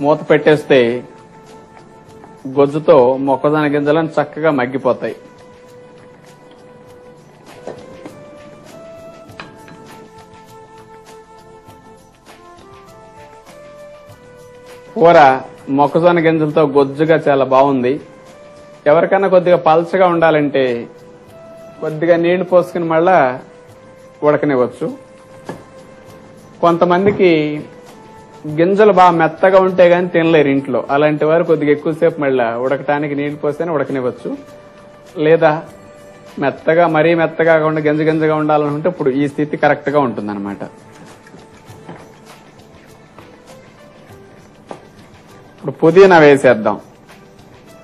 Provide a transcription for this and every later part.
మూత పెట్టేస్తే గొజ్జుతో మొక్కజొన్న గింజలను చక్కగా మగ్గిపోతాయి. కూర మొక్కజొన్న గింజలతో గొజ్జుగా చాలా బాగుంది. ఎవరికైనా కొద్దిగా పల్చగా ఉండాలంటే కొద్దిగా నీళ్లు పోసుకుని మళ్ళా ఉడకనివ్వచ్చు. కొంతమందికి గింజలు బాగా మెత్తగా ఉంటే గాని తినలేరు ఇంట్లో. అలాంటి వారు కొద్దిగా ఎక్కువసేపు మళ్ళా ఉడకటానికి నీళ్లు పోస్తేనే ఉడకనివ్వచ్చు. లేదా మెత్తగా మరీ మెత్తగా కాకుండా గింజగా ఉండాలనుకుంటే ఇప్పుడు ఈ స్థితి కరెక్ట్ గా ఉంటుందన్నమాట. ఇప్పుడు పుదీనా వేసేద్దాం.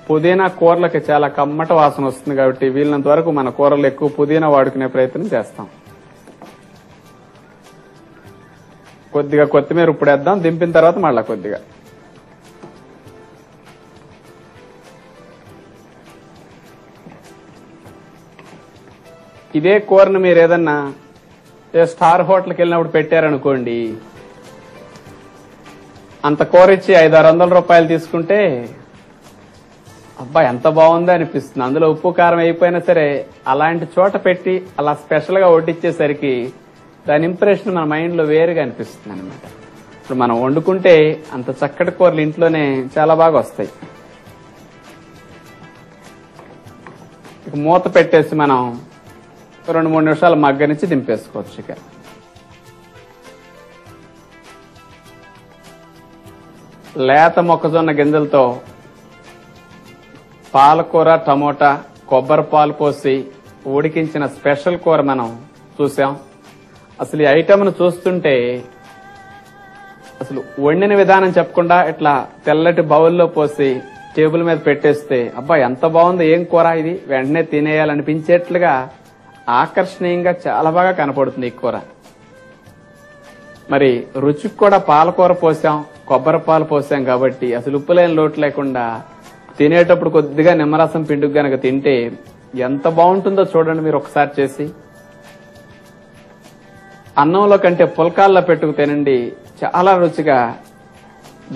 పుదీనా కూరలకి చాలా కమ్మట వాసన వస్తుంది కాబట్టి వీళ్ళంత వరకు మన కూరలు ఎక్కువ పుదీనా వాడుకునే ప్రయత్నం చేస్తాం. కొద్దిగా కొత్తిమీర ఉప్పుడేద్దాం. దింపిన తర్వాత మళ్ళా కొద్దిగా ఇదే కూరను మీరు ఏదన్నా స్టార్ హోటల్కి వెళ్ళినప్పుడు పెట్టారనుకోండి, అంత కూర ఇచ్చి 500-600 రూపాయలు తీసుకుంటే అబ్బా ఎంత బాగుంది అనిపిస్తుంది. అందులో ఉప్పు కారం అయిపోయినా సరే అలాంటి చోట పెట్టి అలా స్పెషల్ గా వడ్డిచ్చేసరికి దాని ఇంప్రెషన్ మన మైండ్ లో వేరుగా అనిపిస్తుంది అనమాట. ఇప్పుడు మనం వండుకుంటే అంత చక్కటి కూరలు ఇంట్లోనే చాలా బాగా వస్తాయి. ఇక మూత పెట్టేసి మనం 2-3 నిమిషాలు మగ్గనిచ్చి దింపేసుకోవచ్చు. ఇక లేత మొక్కజొన్న గింజలతో పాలకూర, టమోటా, కొబ్బరి పాలు పోసి ఉడికించిన స్పెషల్ కూర మనం చూసాం. అసలు ఈ ఐటమ్ను చూస్తుంటే అసలు వండిన విధానం చెప్పకుండా ఇట్లా తెల్లటి బౌల్లో పోసి టేబుల్ మీద పెట్టేస్తే అబ్బా ఎంత బాగుంది, ఏం కూర ఇది, వెంటనే తినేయాలనిపించేట్లుగా ఆకర్షణీయంగా చాలా బాగా కనపడుతుంది ఈ కూర. మరి రుచికి కూడా పాలకూర పోసాం, కొబ్బరి పాలు పోసాం కాబట్టి అసలు ఉప్పు లేని లోటు లేకుండా తినేటప్పుడు కొద్దిగా నిమ్మరసం పిండుకు గనక తింటే ఎంత బాగుంటుందో చూడండి మీరు ఒకసారి చేసి. అన్నంలో కంటే పుల్కాల్లో పెట్టుకు తినండి, చాలా రుచిగా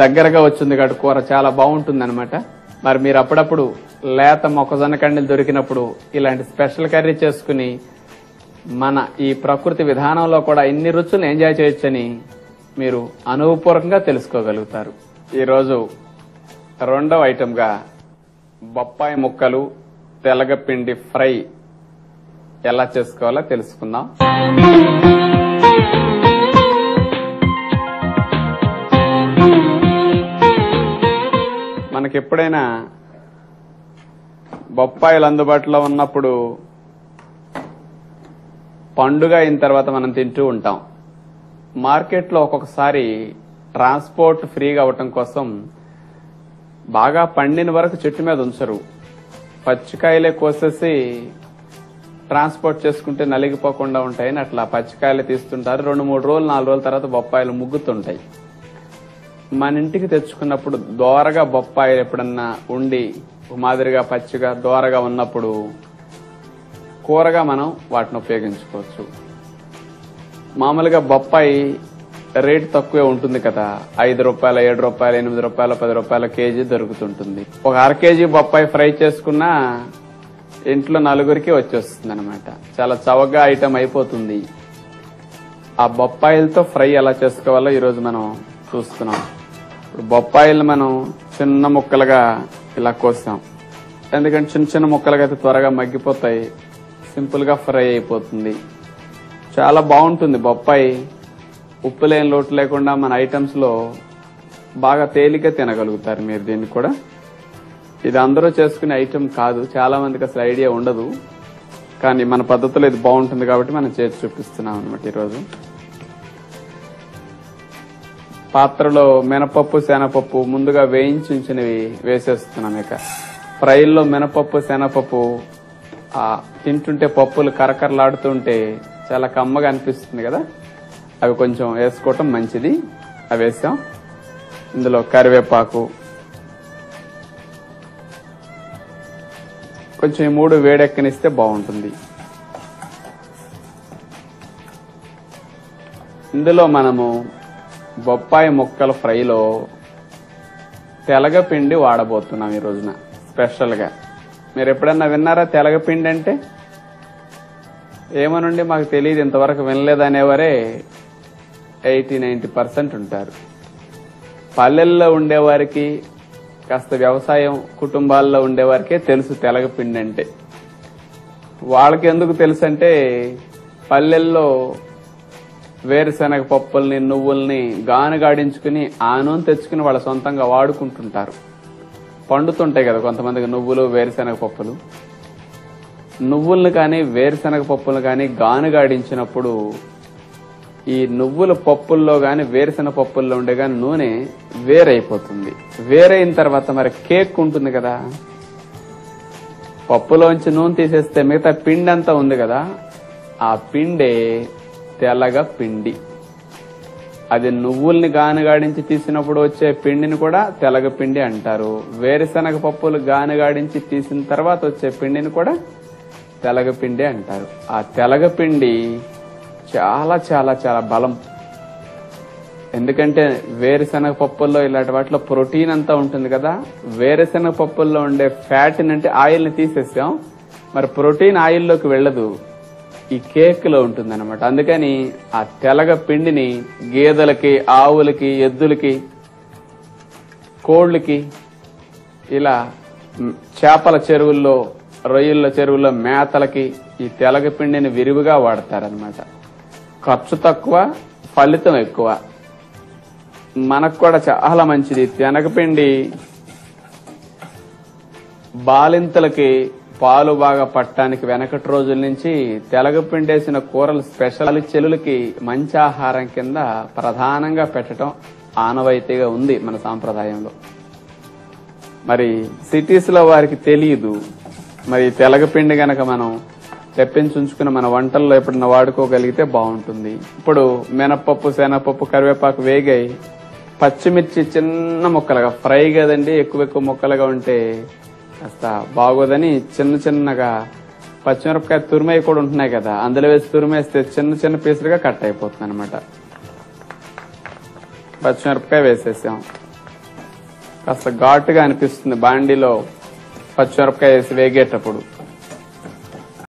దగ్గరగా వచ్చింది కాబట్టి కూర చాలా బాగుంటుంది అనమాట. మరి మీరు అప్పుడప్పుడు లేత మొక్కజొన్న కండలు దొరికినప్పుడు ఇలాంటి స్పెషల్ కర్రీ చేసుకుని మన ఈ ప్రకృతి విధానంలో కూడా ఇన్ని రుచులను ఎంజాయ్ చేయొచ్చని మీరు అనుభవపూర్వకంగా తెలుసుకోగలుగుతారు. ఈరోజు రెండవ ఐటంగా బొప్పాయి ముక్కలు, తెలగపిండి ఫ్రై ఎలా చేసుకోవాలో తెలుసుకుందాం. మనకి ఎప్పుడైనా బొప్పాయిలు అందుబాటులో ఉన్నప్పుడు పండుగ అయిన తర్వాత మనం తింటూ ఉంటాం. మార్కెట్లో ఒక్కొక్కసారి ట్రాన్స్పోర్ట్ ఫ్రీగా అవటం కోసం బాగా పండిన వరకు చెట్టు మీద ఉంచరు, పచ్చికాయలే కోసేసి ట్రాన్స్పోర్ట్ చేసుకుంటే నలిగిపోకుండా ఉంటాయని అట్లా పచ్చికాయలు తీస్తుంటారు. 2-3 రోజులు 4 రోజుల తర్వాత బొప్పాయిలు ముగ్గుతుంటాయి. మన ఇంటికి తెచ్చుకున్నప్పుడు దోరగా బొప్పాయిలు ఎప్పుడన్నా ఉండి మాదిరిగా పచ్చిగా దోరగా ఉన్నప్పుడు కూరగా మనం వాటిని ఉపయోగించుకోవచ్చు. మామూలుగా బొప్పాయి రేటు తక్కువే ఉంటుంది కదా, 5 రూపాయలు, 7 రూపాయలు, 8 రూపాయలు, 10 రూపాయల కేజీ దొరుకుతుంటుంది. ఒక అర కేజీ బొప్పాయి ఫ్రై చేసుకున్నా ఇంట్లో 4గురికి వచ్చేస్తుంది అనమాట. చాలా చవకగా ఐటమ్ అయిపోతుంది. ఆ బొప్పాయిలతో ఫ్రై ఎలా చేసుకోవాలో ఈరోజు మనం చూస్తున్నాం. ఇప్పుడు బొప్పాయిలు మనం చిన్న ముక్కలుగా ఇలా కోసాం, ఎందుకంటే చిన్న చిన్న ముక్కలుగా అయితే త్వరగా మగ్గిపోతాయి, సింపుల్ గా ఫ్రై అయిపోతుంది. చాలా బాగుంటుంది బొప్పాయి. ఉప్పు లేని లోటు లేకుండా మన ఐటమ్స్ లో బాగా తేలిక తినగలుగుతారు మీరు దీన్ని కూడా. ఇది అందరూ చేసుకునే ఐటమ్ కాదు, చాలా మందికి అసలు ఐడియా ఉండదు, కానీ మన పద్ధతిలో ఇది బాగుంటుంది కాబట్టి మనం చేసి చూపిస్తున్నాం అనమాట. ఈరోజు పాత్రలో మినపప్పు, శనగపప్పు ముందుగా వేయించి ఉంచినవి వేసేస్తున్నాం. ఇక ఫ్రైల్లో మినపప్పు, శనగపప్పు తింటుంటే పప్పులు కరకరలాడుతుంటే చాలా కమ్మగా అనిపిస్తుంది కదా, అవి కొంచెం వేసుకోవటం మంచిది. అవి వేసాం. ఇందులో కరివేపాకు, కొంచెం ఈ 3 వేడెక్కనిస్తే బాగుంటుంది. ఇందులో మనము బొప్పాయి ముక్కల ఫ్రైలో తెలగపిండి వాడబోతున్నాం ఈ రోజున స్పెషల్ గా. మీరు ఎప్పుడన్నా విన్నారా తెలగపిండి అంటే? ఏమనండి మాకు తెలియదు, ఇంతవరకు వినలేదనేవారే 80-90% ఉంటారు. పల్లెల్లో ఉండేవారికి, కాస్త వ్యవసాయం కుటుంబాల్లో ఉండేవారికే తెలుసు తెలగపిండి అంటే. వాళ్ళకి ఎందుకు తెలుసు అంటే, పల్లెల్లో వేరుశనగ పప్పుల్ని నువ్వుల్ని గానుగాడించుకుని ఆ నూనె తెచ్చుకుని వాళ్ళ సొంతంగా వాడుకుంటుంటారు. పండుతుంటాయి కదా కొంతమందికి నువ్వులు వేరుశనగ పప్పులు. నువ్వుల్ని కానీ వేరుశనగ పప్పులు కానీ గానుగాడించినప్పుడు ఈ నువ్వుల పప్పుల్లో గాని వేరుశనగ పప్పుల్లో ఉండే గాని నూనె వేరైపోతుంది. వేరైన తర్వాత మరి కేక్ ఉంటుంది కదా, పప్పులోంచి నూనె తీసేస్తే మిగతా పిండి అంతా ఉంది కదా, ఆ పిండే తెలగ పిండి. అది నువ్వుల్ని గానుగాడించి తీసినప్పుడు వచ్చే పిండిని కూడా తెలగ పిండి అంటారు. వేరుశనగ పప్పులు గానుగాడించి తీసిన తర్వాత వచ్చే పిండిని కూడా తెలగ పిండి అంటారు. ఆ తెలగ పిండి చాలా చాలా చాలా బలం. ఎందుకంటే వేరుశనగ పప్పుల్లో ఇలాంటి వాటిలో ప్రోటీన్ అంతా ఉంటుంది కదా. వేరుశనగ పప్పుల్లో ఉండే ఫ్యాట్ అంటే ఆయిల్ ని తీసేసాం, మరి ప్రోటీన్ ఆయిల్లోకి వెళ్ళదు, ఈ కేక్ లో ఉంటుంది అనమాట. అందుకని ఆ తెలగ పిండిని గేదెలకి, ఆవులకి, ఎద్దులకి, కోళ్లకి, ఇలా చేపల చెరువుల్లో, రొయ్యల చెరువుల్లో మేతలకి ఈ తెలగ పిండిని విరివిగా వాడతారనమాట. ఖర్చు తక్కువ, ఫలితం ఎక్కువ. మనకు కూడా చాలా మంచిది. తెనగపిండి బాలింతలకి పాలు బాగా పట్టడానికి వెనకటి రోజుల నుంచి తెలగపిండేసిన కూరలు స్పెషల్. చెల్లులకి మంచి ఆహారం కింద ప్రధానంగా పెట్టడం ఆనవాయితీగా ఉంది మన సాంప్రదాయంలో. మరి సిటీస్ లో వారికి తెలియదు. మరి తెలగపిండి గనక మనం తెప్పించి ఉంచుకుని మన వంటల్లో ఎప్పుడన్నా వాడుకోగలిగితే బాగుంటుంది. ఇప్పుడు మినపప్పు, శనగపప్పు, కరివేపాకు వేగాయి, పచ్చిమిర్చి చిన్న ముక్కలుగా ఫ్రై కదండి, ఎక్కువ ముక్కలుగా ఉంటే కాస్త బాగోదని చిన్న చిన్నగా పచ్చిమిరపకాయ తురిమేవి కూడా ఉంటున్నాయి కదా, అందులో వేసి తురిమేస్తే చిన్న చిన్న పీసులుగా కట్ అయిపోతుంది అనమాట. పచ్చిమిరపకాయ వేసేసాం, కాస్త ఘాటుగా అనిపిస్తుంది బాండీలో పచ్చిమిరపకాయ వేసి వేగేటప్పుడు.